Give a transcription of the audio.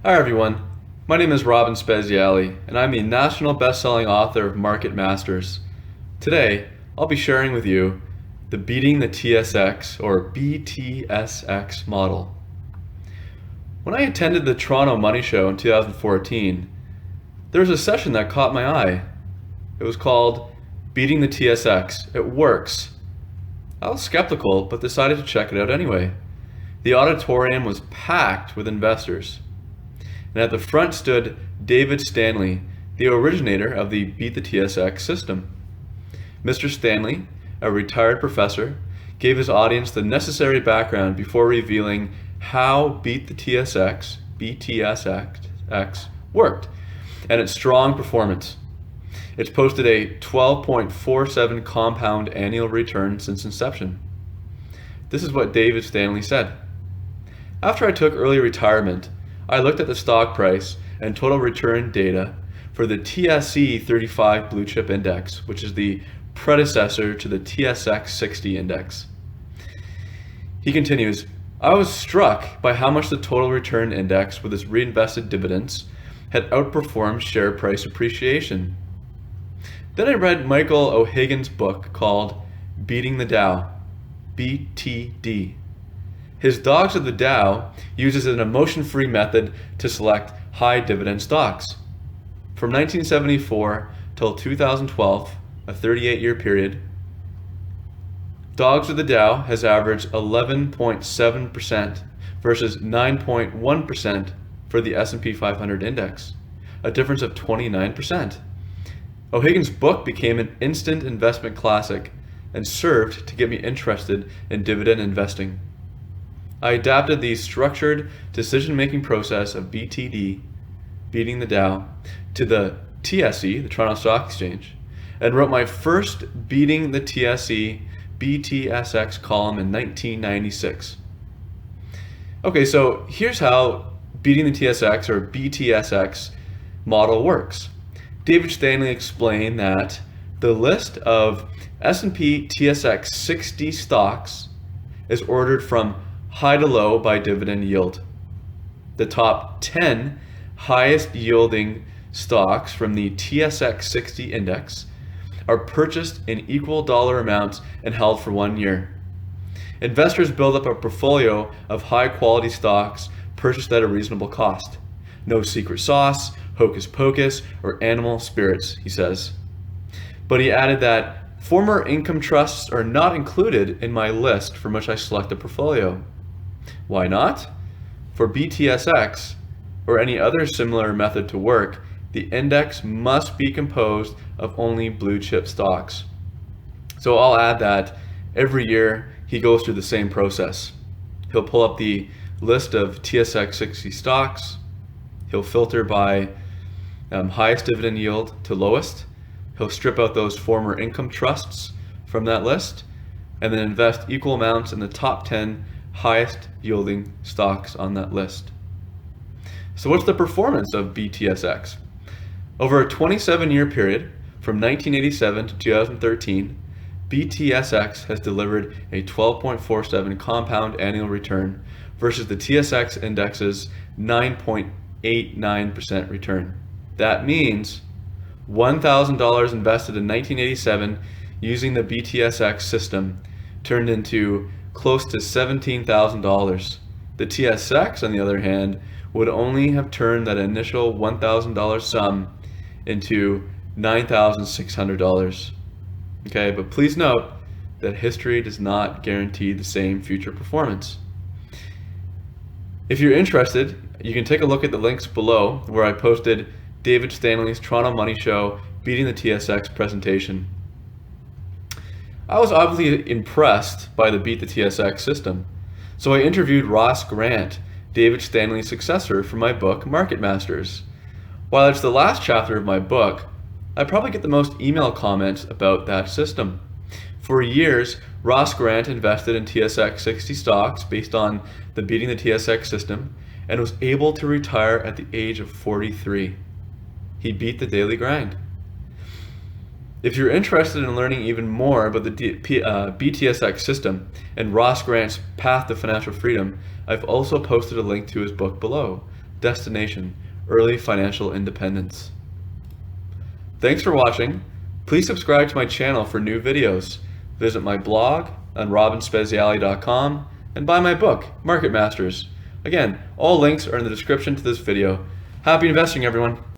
Hi everyone, my name is Robin Speziale, and I'm the national best-selling author of Market Masters. Today, I'll be sharing with you the Beating the TSX or BTSX model. When I attended the Toronto Money Show in 2014, there was a session that caught my eye. It was called Beating the TSX. It works. I was skeptical, but decided to check it out anyway. The auditorium was packed with investors. And at the front stood David Stanley, the originator of the Beat the TSX system. Mr. Stanley, a retired professor, gave his audience the necessary background before revealing how Beat the TSX, BTSX, worked, and its strong performance. It's posted a 12.47 compound annual return since inception. This is what David Stanley said. After I took early retirement, I looked at the stock price and total return data for the TSE 35 blue chip index, which is the predecessor to the TSX 60 index. He continues, I was struck by how much the total return index with its reinvested dividends had outperformed share price appreciation. Then I read Michael O'Hagan's book called Beating The Dow, BTD. His Dogs of the Dow uses an emotion-free method to select high-dividend stocks. From 1974 till 2012, a 38-year period, Dogs of the Dow has averaged 11.7% versus 9.1% for the S&P 500 index, a difference of 29%. O'Hagan's book became an instant investment classic and served to get me interested in dividend investing. I adapted the structured decision-making process of BTD, Beating the Dow, to the TSE, the Toronto Stock Exchange, and wrote my first Beating the TSE, BTSX column in 1996. Okay, so here's how Beating the TSX or BTSX model works. David Stanley explained that the list of S&P TSX 60 stocks is ordered from high to low by dividend yield. The top 10 highest yielding stocks from the TSX 60 index are purchased in equal dollar amounts and held for 1 year. Investors build up a portfolio of high quality stocks purchased at a reasonable cost. No secret sauce, hocus pocus, or animal spirits, he says. But he added that former income trusts are not included in my list from which I select a portfolio. Why not? For BTSX, or any other similar method to work, the index must be composed of only blue chip stocks. So I'll add that every year he goes through the same process. He'll pull up the list of TSX 60 stocks. He'll filter by highest dividend yield to lowest. He'll strip out those former income trusts from that list and then invest equal amounts in the top 10 highest yielding stocks on that list. So what's the performance of BTSX? Over a 27-year period, from 1987 to 2013, BTSX has delivered a 12.47 compound annual return versus the TSX index's 9.89% return. That means $1,000 invested in 1987 using the BTSX system turned into close to $17,000. The TSX, on the other hand, would only have turned that initial $1,000 sum into $9,600. Okay, but please note that history does not guarantee the same future performance. If you're interested, you can take a look at the links below where I posted David Stanley's Toronto Money Show Beating the TSX presentation. I was obviously impressed by the Beat the TSX system, so I interviewed Ross Grant, David Stanley's successor, for my book Market Masters. While it's the last chapter of my book, I probably get the most email comments about that system. For years, Ross Grant invested in TSX 60 stocks based on the Beating the TSX system and was able to retire at the age of 43. He beat the daily grind. If you're interested in learning even more about the BTSX system and Ross Grant's path to financial freedom, I've also posted a link to his book below, destination, early financial independence. Thanks for watching. Please subscribe to my channel for new videos. Visit my blog on robinspeziale.com and buy my book, Market Masters. Again, all links are in the description to this video. Happy investing, everyone.